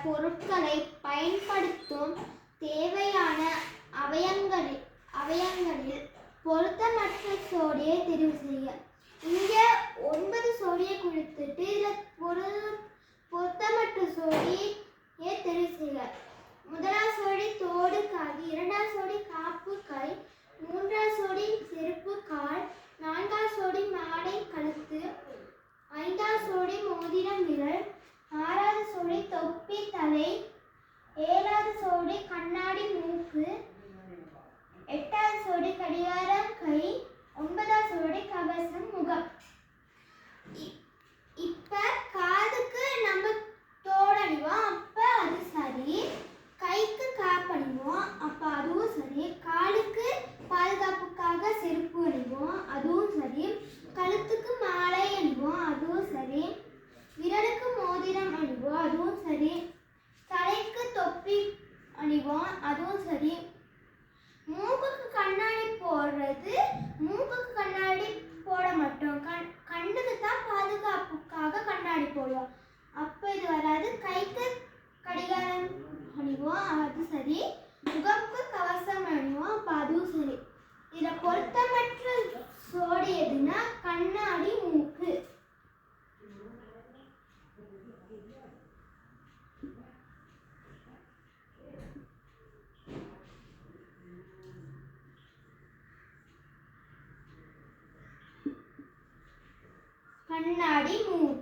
பொருட்களை பயன்படுத்தும் தேவையான அவயங்களில் பொருத்தமற்ற சோடியை தெரிவு செய்ய. இங்கே 9 சோடியை கொடுத்துட்டு இதில் பொருத்தமற்ற சோடியை தெரிவு செய்ய. முதலாவது சோடி தோடு காதி, இரண்டாவது சோடி காப்பு கை, மூன்றாவது சோடி செருப்பு கால், நான்காவது சோடி மாடை கழுத்து, ஐந்தாவது சோடி மோதிரம் விரல், ஆறாவது சோடி தொப்பி தலை, ஏழாவது சோடி கண்ணாடி மூக்கு, எட்டாவது சோடி கடிகாரம் கை, ஒன்பதாவது சோடி கவசம் முகம். இப்ப காதுக்கு நம்ம தோடணிவோம், அப்ப அது சரி. கைக்கு காப்பு அணிவோம், அப்ப அதுவும் சரி. காலுக்கு பாதுகாப்புக்காக செருப்பு அணிவோம், அதுவும் சரி. கழுத்துக்கு மாலை அணிவோம், அதுவும் சரி. விரலுக்கு மோதிரம் அணிவோம், அதுவும் சரி. தலைக்கு தொப்பி அணிவோம், அதுவும் சரி. மூக்குக்கு கண்ணாடி போடுறது, மூக்குக்கு கண்ணாடி போட மாட்டோம். கண்ணுக்கு தான் பாதுகாப்புக்காக கண்ணாடி போடுவோம், அப்போ இது வராது. கைக்கு கடிகாரம் அணிவோம், அது சரி. முகமுக்கு கவசம் அணிவோம், அப்போ அதுவும் சரி. இதில் பொருத்தமற்ற சோடி எதுனா கண்ணாடி மூக்கு. கண்ணாடி மூக்கு.